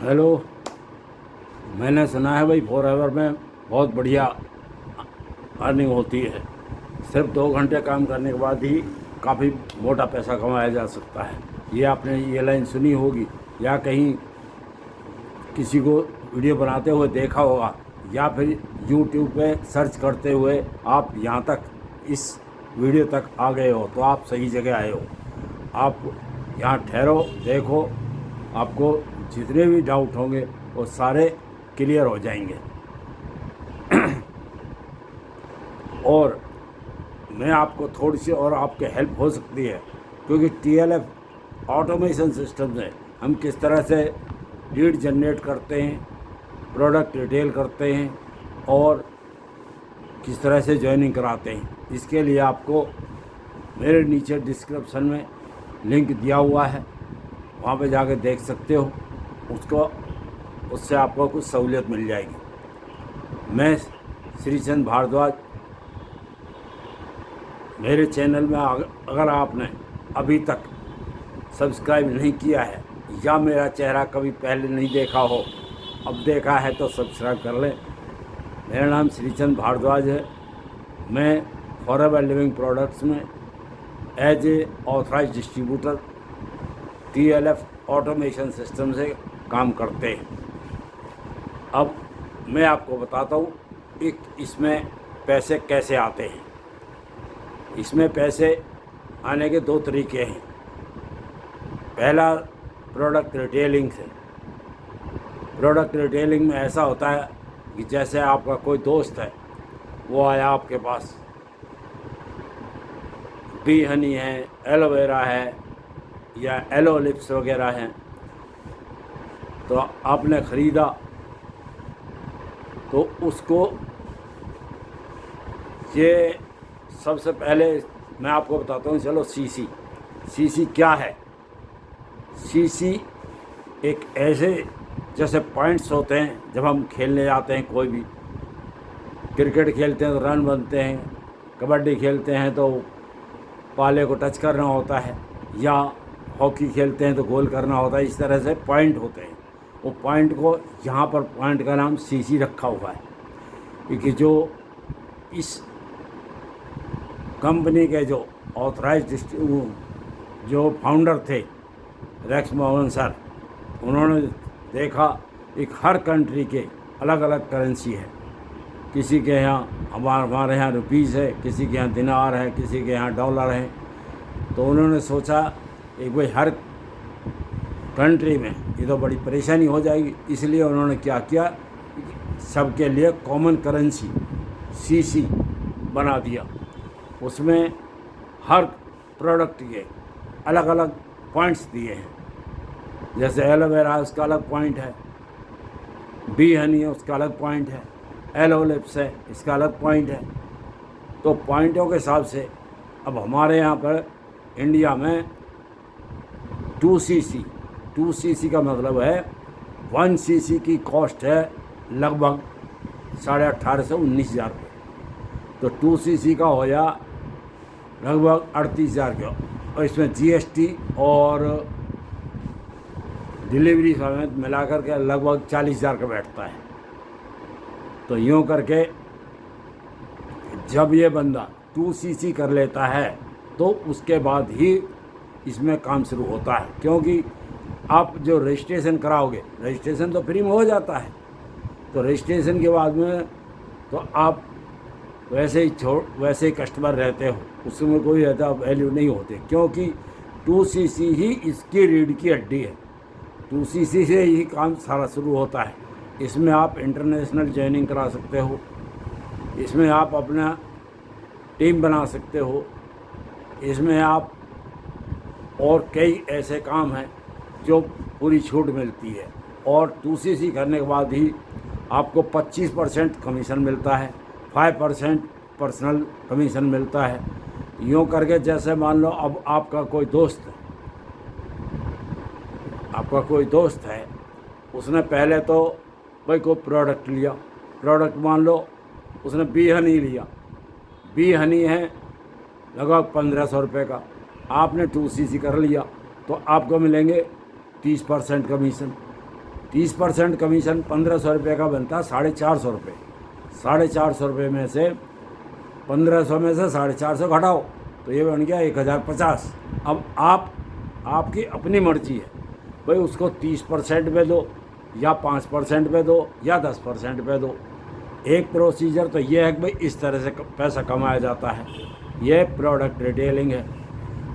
Hello. मैंने सुना है भाई फॉरएवर में बहुत बढ़िया अर्निंग होती है। सिर्फ 2 घंटे काम करने के बाद ही काफ़ी मोटा पैसा कमाया जा सकता है। ये आपने ये लाइन सुनी होगी या कहीं किसी को वीडियो बनाते हुए देखा होगा, या फिर यूट्यूब पे सर्च करते हुए आप यहाँ तक इस वीडियो तक आ गए हो तो आप सही जगह आए हो। आप यहाँ ठहरो, देखो, आपको जितने भी डाउट होंगे वो सारे क्लियर हो जाएंगे। और मैं आपको थोड़ी सी और आपके हेल्प हो सकती है, क्योंकि TLF ऑटोमेशन सिस्टम से हम किस तरह से लीड जनरेट करते हैं, प्रोडक्ट रिटेल करते हैं और किस तरह से ज्वाइनिंग कराते हैं, इसके लिए आपको मेरे नीचे डिस्क्रिप्शन में लिंक दिया हुआ है, वहाँ पे जाके देख सकते हो। उससे आपको कुछ सहूलियत मिल जाएगी। मैं श्रीचंद भारद्वाज, मेरे चैनल में अगर आपने अभी तक सब्सक्राइब नहीं किया है या मेरा चेहरा कभी पहले नहीं देखा हो, अब देखा है तो सब्सक्राइब कर लें। मेरा नाम श्रीचंद भारद्वाज है। मैं फॉरएवर लिविंग प्रोडक्ट्स में as a authorise distributor TLF automation system से काम करते हैं। अब मैं आपको बताता हूँ कि इसमें पैसे कैसे आते हैं। इसमें पैसे आने के 2 तरीके हैं। पहला, प्रोडक्ट रिटेलिंग से। प्रोडक्ट रिटेलिंग में ऐसा होता है कि जैसे आपका कोई दोस्त है, वो आया आपके पास, बी हनी है, एलोवेरा है या एलो लिप्स वगैरह हैं, तो आपने ख़रीदा तो उसको ये सबसे पहले मैं आपको बताता हूँ। चलो, सीसी क्या है? सीसी एक ऐसे जैसे पॉइंट्स होते हैं। जब हम खेलने जाते हैं, कोई भी क्रिकेट खेलते हैं तो रन बनते हैं, कबड्डी खेलते हैं तो पाले को टच करना होता है, या हॉकी खेलते हैं तो गोल करना होता है। इस तरह से पॉइंट होते हैं। वो पॉइंट को यहाँ पर पॉइंट का नाम सीसी रखा हुआ है, क्योंकि जो इस कंपनी के जो ऑथराइज जो फाउंडर थे रेक्स मोहन सर, उन्होंने देखा एक हर कंट्री के अलग अलग करेंसी है। किसी के यहाँ हमारे यहाँ रुपीज़ है, किसी के यहाँ दिनार है, किसी के यहाँ डॉलर है। तो उन्होंने सोचा एक भाई हर कंट्री में ये तो बड़ी परेशानी हो जाएगी, इसलिए उन्होंने क्या किया, सबके लिए कॉमन करेंसी सीसी बना दिया। उसमें हर प्रोडक्ट के अलग अलग पॉइंट्स दिए हैं। जैसे एलोवेरा है, उसका अलग पॉइंट है, बी हनी है, उसका अलग पॉइंट है, एलो लिप्स है, इसका अलग पॉइंट है। तो पॉइंटों के हिसाब से अब हमारे यहाँ पर इंडिया में 2cc का मतलब है 1cc की कॉस्ट है लगभग 18,500 से 19,000 रुपये। तो 2cc का हो जा लगभग 38,000 का, और इसमें GST और डिलीवरी समेत मिलाकर के लगभग 40,000 का बैठता है। तो यूँ करके जब ये बंदा 2cc कर लेता है तो उसके बाद ही इसमें काम शुरू होता है, क्योंकि आप जो रजिस्ट्रेशन कराओगे, रजिस्ट्रेशन तो फ्री में हो जाता है। तो रजिस्ट्रेशन के बाद में तो आप वैसे ही कस्टमर रहते हो, उसमें कोई ऐसा वैल्यू नहीं होती, क्योंकि 2cc ही इसकी रीढ़ की हड्डी है। 2cc से ही काम सारा शुरू होता है। इसमें आप इंटरनेशनल ज्वाइनिंग करा सकते हो, इसमें आप अपना टीम बना सकते हो, इसमें आप और कई ऐसे काम हैं जो पूरी छूट मिलती है। और 2cc करने के बाद ही आपको 25% कमीशन मिलता है, 5% पर्सनल कमीशन मिलता है। यूँ करके जैसे मान लो अब आपका कोई दोस्त है, उसने पहले तो भाई कोई प्रोडक्ट लिया, प्रोडक्ट मान लो उसने बी हनी लिया, बी हनी है लगभग 1,500 रुपये का, आपने 2cc कर लिया तो आपको मिलेंगे 30% कमीशन। 30% कमीशन 1500 रुपये का बनता है 450 रुपये। 450 रुपये में से 1500 में से 450 घटाओ तो ये बन गया 1050। अब आपकी अपनी मर्जी है भाई, उसको 30% पे दो या 5% पे दो या 10% पे दो। एक प्रोसीजर तो ये है कि भाई इस तरह से पैसा कमाया जाता है, ये प्रोडक्ट रिटेलिंग है।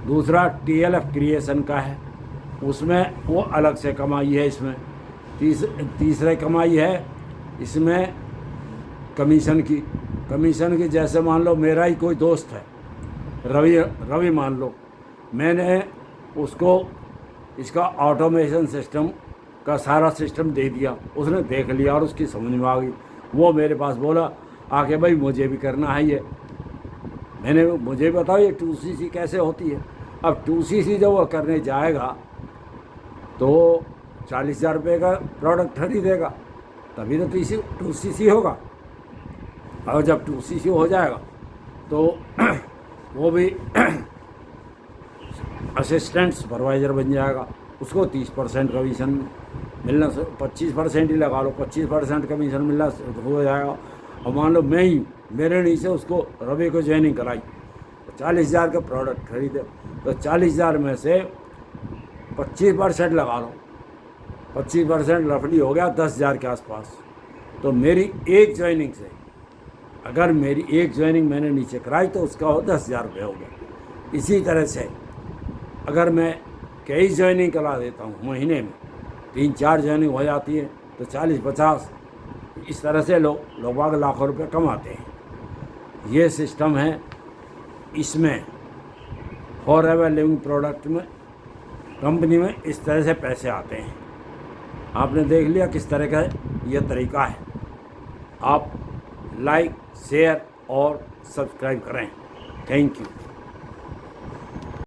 दूसरा TLF क्रिएशन का है, उसमें वो अलग से कमाई है। इसमें तीसरी कमाई है इसमें कमीशन की। जैसे मान लो मेरा ही कोई दोस्त है रवि मान लो, मैंने उसको इसका ऑटोमेशन सिस्टम का सारा सिस्टम दे दिया, उसने देख लिया और उसकी समझ में आ गई। वो मेरे पास बोला आके भाई मुझे भी करना है ये। मुझे बताओ ये 2CC कैसे होती है। अब 2CC जब वो करने जाएगा तो 40,000 रुपये का प्रोडक्ट खरीदेगा, तभी तो 2CC होगा। और जब 2CC हो जाएगा तो वो भी असिस्टेंट सुपरवाइज़र बन जाएगा, उसको 30% कमीशन मिलना, 25% ही लगा लो, 25% कमीशन मिलना हो जाएगा। और मान लो मैं ही मेरे नीचे उसको रवि को ज्वाइनिंग कराई, 40,000 का प्रोडक्ट खरीदे तो 40,000 में से 25% लगा लो, 25% रफली हो गया 10,000 के आसपास। तो मेरी एक ज्वाइनिंग से, अगर मेरी एक ज्वाइनिंग मैंने नीचे कराई तो उसका हो 10,000 रुपये हो गया। इसी तरह से अगर मैं कई ज्वाइनिंग करा देता हूँ महीने में, 3-4 ज्वाइनिंग हो जाती है तो 40-50, इस तरह से लोग बाग लाखों रुपए कमाते हैं। ये सिस्टम है इसमें। फॉरएवर लिविंग प्रोडक्ट में कंपनी में इस तरह से पैसे आते हैं। आपने देख लिया किस तरह का ये तरीका है। आप लाइक, शेयर और सब्सक्राइब करें। Thank you.